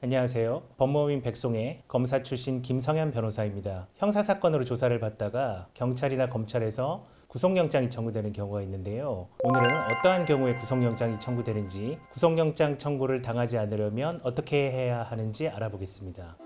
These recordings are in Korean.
안녕하세요. 법무법인 백송의 검사 출신 김성현 변호사입니다. 형사사건으로 조사를 받다가 경찰이나 검찰에서 구속영장이 청구되는 경우가 있는데요. 오늘은 어떠한 경우에 구속영장이 청구되는지, 구속영장 청구를 당하지 않으려면 어떻게 해야 하는지 알아보겠습니다.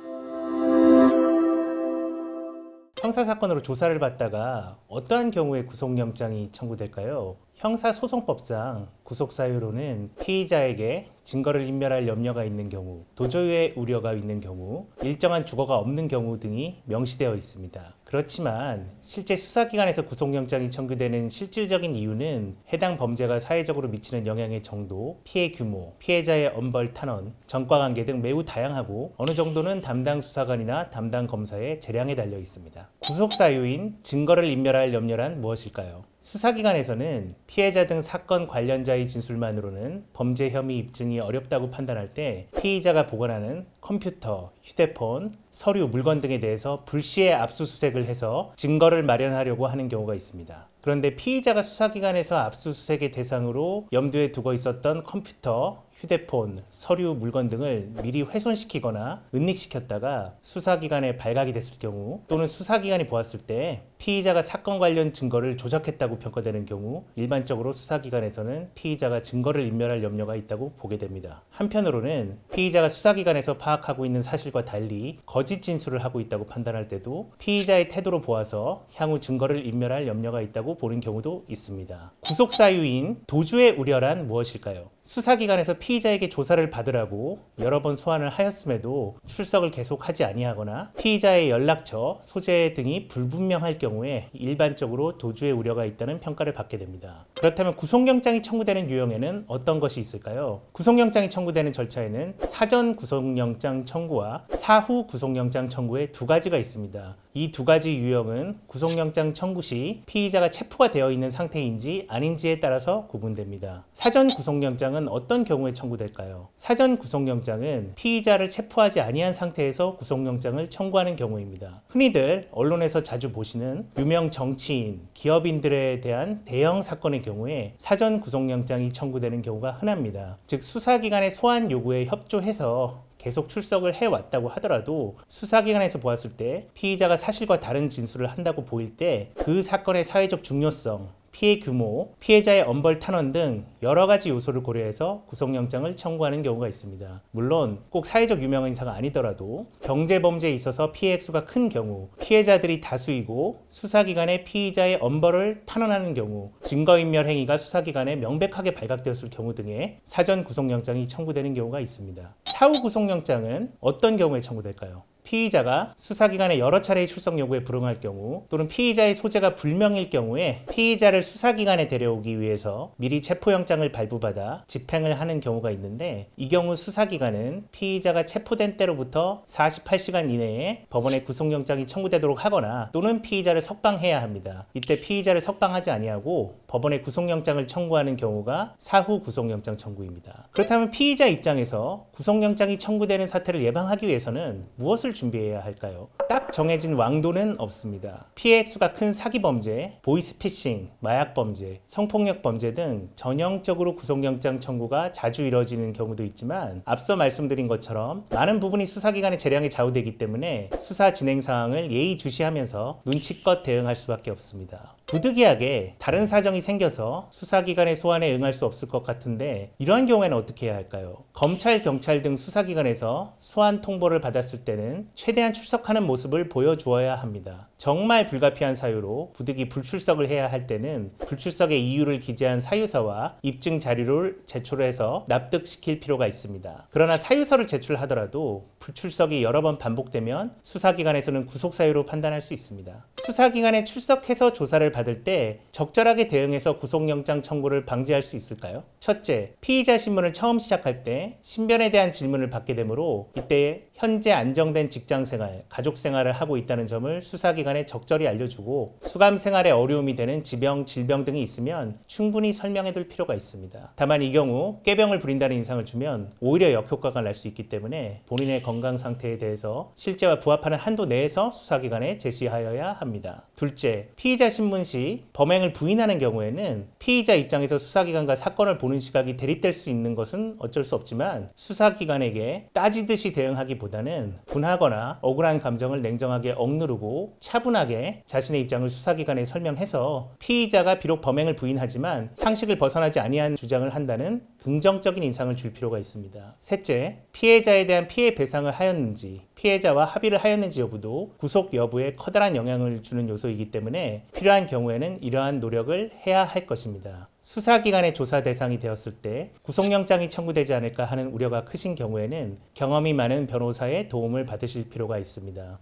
형사사건으로 조사를 받다가 어떠한 경우에 구속영장이 청구될까요? 형사소송법상 구속사유로는 피의자에게 증거를 인멸할 염려가 있는 경우, 도주의 우려가 있는 경우, 일정한 주거가 없는 경우 등이 명시되어 있습니다. 그렇지만 실제 수사기관에서 구속영장이 청구되는 실질적인 이유는 해당 범죄가 사회적으로 미치는 영향의 정도, 피해 규모, 피해자의 엄벌 탄원, 전과관계 등 매우 다양하고 어느 정도는 담당 수사관이나 담당 검사의 재량에 달려 있습니다. 구속사유인 증거를 인멸할 염려란 무엇일까요? 수사기관에서는 피해자 등 사건 관련자의 진술만으로는 범죄 혐의 입증이 어렵다고 판단할 때 피의자가 보관하는 컴퓨터, 휴대폰, 서류, 물건 등에 대해서 불시에 압수수색을 해서 증거를 마련하려고 하는 경우가 있습니다. 그런데 피의자가 수사기관에서 압수수색의 대상으로 염두에 두고 있었던 컴퓨터, 휴대폰, 서류, 물건 등을 미리 훼손시키거나 은닉시켰다가 수사기관에 발각이 됐을 경우, 또는 수사기관이 보았을 때 피의자가 사건 관련 증거를 조작했다고 평가되는 경우 일반적으로 수사기관에서는 피의자가 증거를 인멸할 염려가 있다고 보게 됩니다. 한편으로는 피의자가 수사기관에서 파악하고 있는 사실과 달리 거짓 진술을 하고 있다고 판단할 때도 피의자의 태도로 보아서 향후 증거를 인멸할 염려가 있다고 보는 경우도 있습니다. 구속사유인 도주의 우려란 무엇일까요? 수사기관에서 피의자에게 조사를 받으라고 여러 번 소환을 하였음에도 출석을 계속하지 아니하거나 피의자의 연락처, 소재 등이 불분명할 경우에 일반적으로 도주의 우려가 있다는 평가를 받게 됩니다. 그렇다면 구속영장이 청구되는 유형에는 어떤 것이 있을까요? 구속영장이 청구되는 절차에는 사전 구속영장 청구와 사후 구속영장 청구의 두 가지가 있습니다. 이 두 가지 유형은 구속영장 청구 시 피의자가 체포가 되어 있는 상태인지 아닌지에 따라서 구분됩니다. 사전 구속영장은 어떤 경우에 청구될까요? 사전 구속영장은 피의자를 체포하지 아니한 상태에서 구속영장을 청구하는 경우입니다. 흔히들 언론에서 자주 보시는 유명 정치인, 기업인들에 대한 대형 사건의 경우에 사전 구속영장이 청구되는 경우가 흔합니다. 즉 수사기관의 소환 요구에 협조해서 계속 출석을 해왔다고 하더라도 수사기관에서 보았을 때 피의자가 사실과 다른 진술을 한다고 보일 때 그 사건의 사회적 중요성, 피해 규모, 피해자의 엄벌 탄원 등 여러 가지 요소를 고려해서 구속영장을 청구하는 경우가 있습니다. 물론 꼭 사회적 유명 인사가 아니더라도 경제범죄에 있어서 피해 액수가 큰 경우, 피해자들이 다수이고 수사기관에 피의자의 엄벌을 탄원하는 경우, 증거인멸 행위가 수사기관에 명백하게 발각되었을 경우 등의 사전 구속영장이 청구되는 경우가 있습니다. 사후 구속영장은 어떤 경우에 청구될까요? 피의자가 수사기관의 여러 차례의 출석 요구에 불응할 경우, 또는 피의자의 소재가 불명일 경우에 피의자를 수사기관에 데려오기 위해서 미리 체포영장을 발부받아 집행을 하는 경우가 있는데, 이 경우 수사기관은 피의자가 체포된 때로부터 48시간 이내에 법원에 구속영장이 청구되도록 하거나 또는 피의자를 석방해야 합니다. 이때 피의자를 석방하지 아니하고 법원에 구속영장을 청구하는 경우가 사후 구속영장 청구입니다. 그렇다면 피의자 입장에서 구속영장이 청구되는 사태를 예방하기 위해서는 무엇을 준비해야 할까요? 딱 정해진 왕도는 없습니다. 피해 액수가 큰 사기범죄, 보이스피싱, 마약범죄, 성폭력범죄 등 전형적으로 구속영장 청구가 자주 이뤄지는 경우도 있지만, 앞서 말씀드린 것처럼 많은 부분이 수사기관의 재량에 좌우되기 때문에 수사 진행 상황을 예의주시하면서 눈치껏 대응할 수밖에 없습니다. 부득이하게 다른 사정이 생겨서 수사기관의 소환에 응할 수 없을 것 같은데, 이러한 경우에는 어떻게 해야 할까요? 검찰, 경찰 등 수사기관에서 소환 통보를 받았을 때는 최대한 출석하는 모습을 보여주어야 합니다. 정말 불가피한 사유로 부득이 불출석을 해야 할 때는 불출석의 이유를 기재한 사유서와 입증 자료를 제출해서 납득시킬 필요가 있습니다. 그러나 사유서를 제출하더라도 불출석이 여러 번 반복되면 수사기관에서는 구속사유로 판단할 수 있습니다. 수사기관에 출석해서 조사를 받을 때 적절하게 대응해서 구속영장 청구를 방지할 수 있을까요? 첫째, 피의자 신문을 처음 시작할 때 신변에 대한 질문을 받게 되므로 이때 현재 안정된 직장생활, 가족생활을 하고 있다는 점을 수사기관에 적절히 알려주고, 수감생활에 어려움이 되는 지병, 질병 등이 있으면 충분히 설명해둘 필요가 있습니다. 다만 이 경우 꾀병을 부린다는 인상을 주면 오히려 역효과가 날 수 있기 때문에 본인의 건강 상태에 대해서 실제와 부합하는 한도 내에서 수사기관에 제시하여야 합니다. 둘째, 피의자 신문 시 범행을 부인하는 경우에는 피의자 입장에서 수사기관과 사건을 보는 시각이 대립될 수 있는 것은 어쩔 수 없지만 수사기관에게 따지듯이 대응하기보다는 분하거나 억울한 감정을 냉정하게 억누르고 차분하게 자신의 입장을 수사기관에 설명해서 피의자가 비록 범행을 부인하지만 상식을 벗어나지 아니한 주장을 한다는 긍정적인 인상을 줄 필요가 있습니다. 셋째, 피해자에 대한 피해 배상을 하였는지 피해자와 합의를 하였는지 여부도 구속 여부에 커다란 영향을 주는 요소이기 때문에 필요한 경우에는 이러한 노력을 해야 할 것입니다. 수사기관의 조사 대상이 되었을 때 구속영장이 청구되지 않을까 하는 우려가 크신 경우에는 경험이 많은 변호사의 도움을 받으실 필요가 있습니다.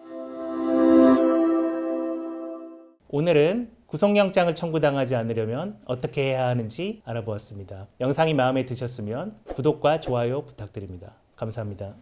오늘은 구속영장을 청구당하지 않으려면 어떻게 해야 하는지 알아보았습니다. 영상이 마음에 드셨으면 구독과 좋아요 부탁드립니다. 감사합니다.